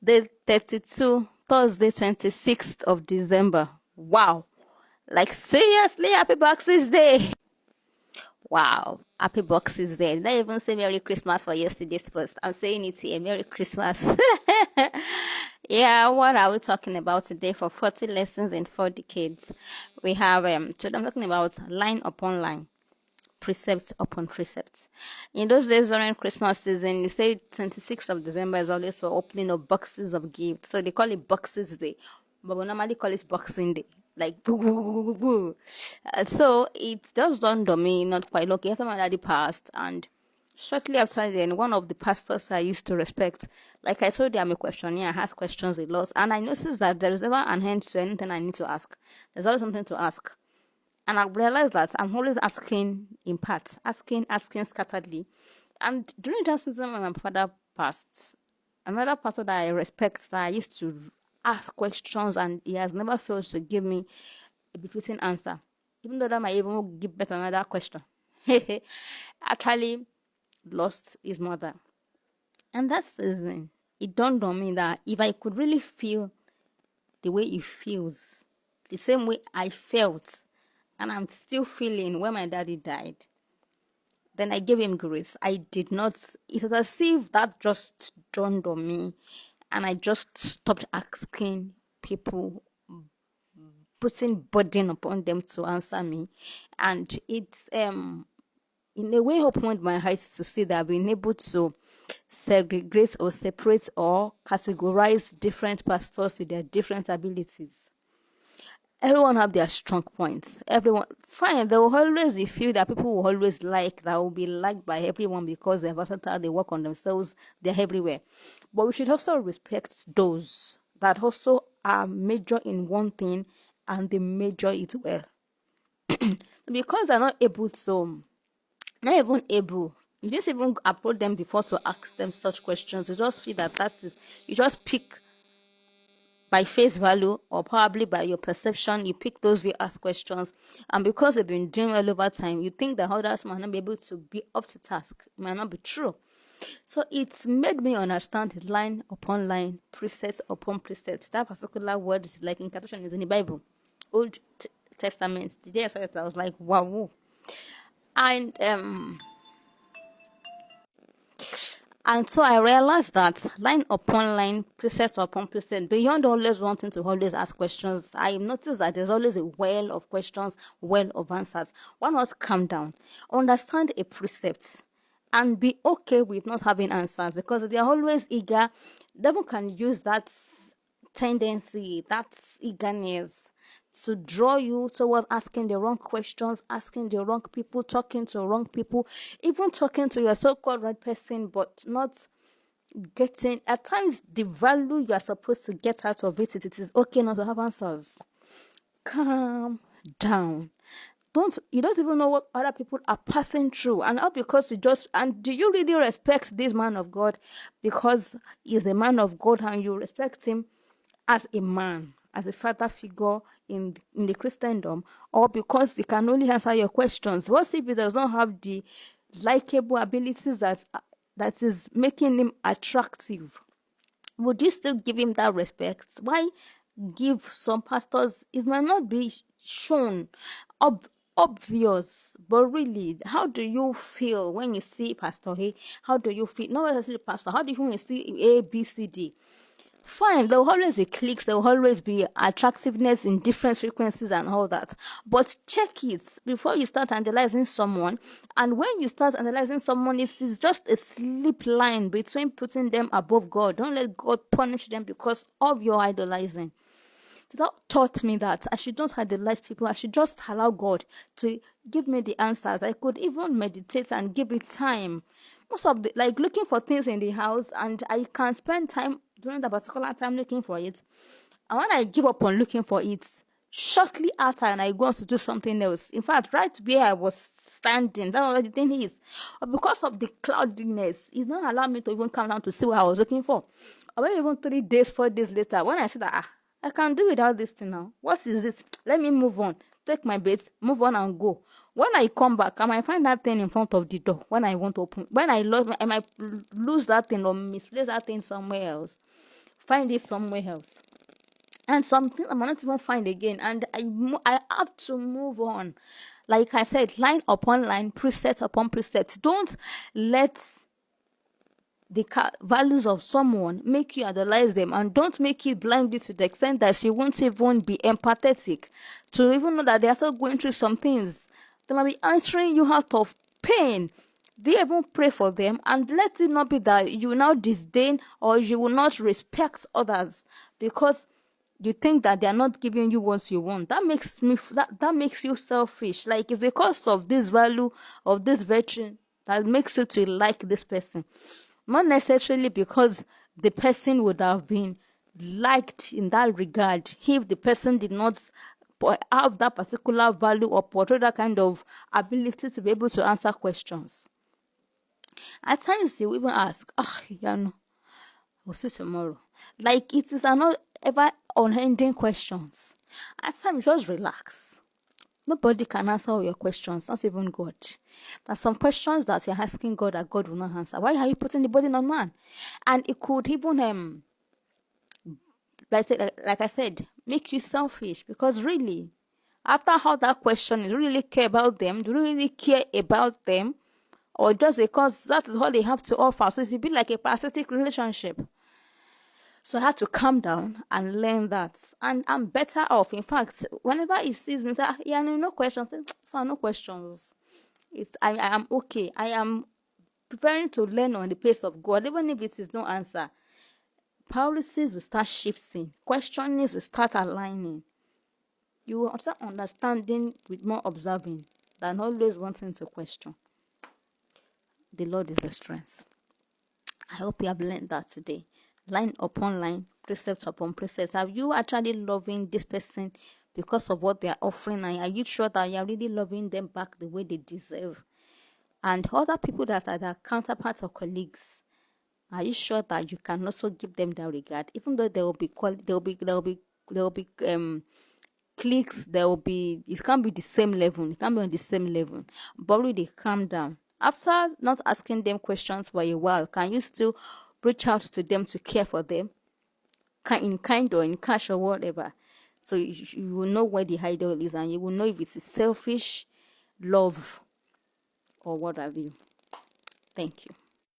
Day 32, Thursday, 26th of December. Wow. Like, seriously, happy Boxes Day. Wow. Happy Boxes Day. Did I even say Merry Christmas for yesterday's post? I'm saying it here. Merry Christmas. Yeah, what are we talking about today for 40 lessons in 4 decades? We have, today I'm talking about line upon line, precepts upon precepts. In those days during Christmas season, you say 26th of December is always for opening of boxes of gifts. So they call it Boxes Day, but we normally call it Boxing Day. Like, boo, boo, boo, boo, boo. So it just dawned on me, not quite lucky, after my daddy passed. And shortly after then, one of the pastors I used to respect, like I told you, I'm a questionnaire, I ask questions a lot. And I noticed that there is never an end to anything I need to ask. There's always something to ask. And I realized that I'm always asking in parts, asking scatteredly. And during that season when my father passed, another pastor that I respect, that I used to ask questions, and he has never failed to give me a befitting answer. Even though that might even give birth to another question. Actually lost his mother. And that season, it dawned on me that if I could really feel the way he feels, the same way I felt, and I'm still feeling when my daddy died, then I gave him grace. I did not, it was as if that just dawned on me, and I just stopped asking people, putting burden upon them to answer me. And it's in a way opened my eyes to see that I've been able to segregate or separate or categorize different pastors with their different abilities. Everyone have their strong points. Everyone fine. There will always be few that people will always like, that will be liked by everyone because they're versatile, they work on themselves, they're everywhere. But we should also respect those that also are major in one thing and they major it well. Because they're not able to, not even able, you just even approach them before to ask them such questions. You just feel that that is, you just pick by face value or probably by your perception, you pick those you ask questions, and because they've been doing well over time, you think that others might not be able to be up to task. It might not be true. So it's made me understand line upon line, precept upon precept. That particular word is like incantation is in the Bible, Old Testament. The day I saw it, I was like, wow. And And so I realized that line upon line, precept upon precept, beyond always wanting to always ask questions, I noticed that there's always a well of questions, well of answers. Why not calm down, understand a precept, and be okay with not having answers, because they are always eager. Devil can use that tendency, that eagerness, to draw you towards asking the wrong questions, asking the wrong people, talking to wrong people, even talking to your so-called right person, but not getting, at times, the value you are supposed to get out of it. It is okay not to have answers. Calm down. You don't even know what other people are passing through, and not because you just, and do you really respect this man of God because he's a man of God and you respect him as a man, as a father figure in the Christendom, or because he can only answer your questions? What if he does not have the likable abilities that is making him attractive? Would you still give him that respect? Why give some pastors, it might not be shown obvious, but really, how do you feel when you see Pastor A? How do you feel? Not necessarily Pastor, how do you feel when you see A, B, C, D? Fine, there will always be clicks, there will always be attractiveness in different frequencies and all that. But check it before you start analyzing someone. And when you start analyzing someone, it's just a slip line between putting them above God. Don't let God punish them because of your idolizing. That taught me that I should not idolize people. I should just allow God to give me the answers. I could even meditate and give it time. Most of the, like, looking for things in the house, and I can spend time during the particular time looking for it. And when I give up on looking for it, shortly after, and I go on to do something else. In fact, right where I was standing, that was the thing is, because of the cloudiness, it's not allowed me to even come down to see what I was looking for. Or maybe even 3 days, 4 days later, when I see that I can do without this thing now. What is it? Let me move on. Take my bait, move on and go. When I come back, I might find that thing in front of the door. When I want to open, when I might lose that thing or misplace that thing somewhere else. find it somewhere else. And something I might not even find again, and I have to move on. Like I said, line upon line, precept upon precept. Don't let the values of someone make you idolize them, and don't make it blind you to the extent that she won't even be empathetic to even know that they are still going through some things. They might be answering you out of pain. Do you even pray for them? And let it not be that you will now disdain or you will not respect others because you think that they are not giving you what you want. That makes me that makes you selfish. Like, it's because of this value of this virtue that makes you to like this person, not necessarily because the person would have been liked in that regard if the person did not have that particular value or portray that kind of ability to be able to answer questions. At times you even ask, oh, yeah, no, we'll see tomorrow. Like, it is not ever unending questions. At times, just relax. Nobody can answer all your questions, not even God. There's some questions that you're asking God that God will not answer. Why are you putting the burden on man? And it could even like I said, make you selfish, because really, after all that question, do you really care about them? Do you really care about them? Or just because that is all they have to offer? So it's a bit like a parasitic relationship. So I had to calm down and learn that. And I'm better off. In fact, whenever he sees me, say, "Ah, yeah, no questions." So no questions. I am okay. I am preparing to learn on the pace of God, even if it is no answer. Policies will start shifting. Questionings will start aligning. You will start understanding with more observing than always wanting to question. The Lord is your strength. I hope you have learned that today. Line upon line, precept upon precept. Are you actually loving this person because of what they are offering? And are you sure that you are really loving them back the way they deserve? And other people that are their counterparts or colleagues, are you sure that you can also give them that regard? Even though there will be cliques, there will be, it can't be the same level, it can't be on the same level. But really calm down. After not asking them questions for a while, can you still reach out to them to care for them? In kind or in cash or whatever. So you will know where the ideal is, and you will know if it's selfish love or what have you. Thank you.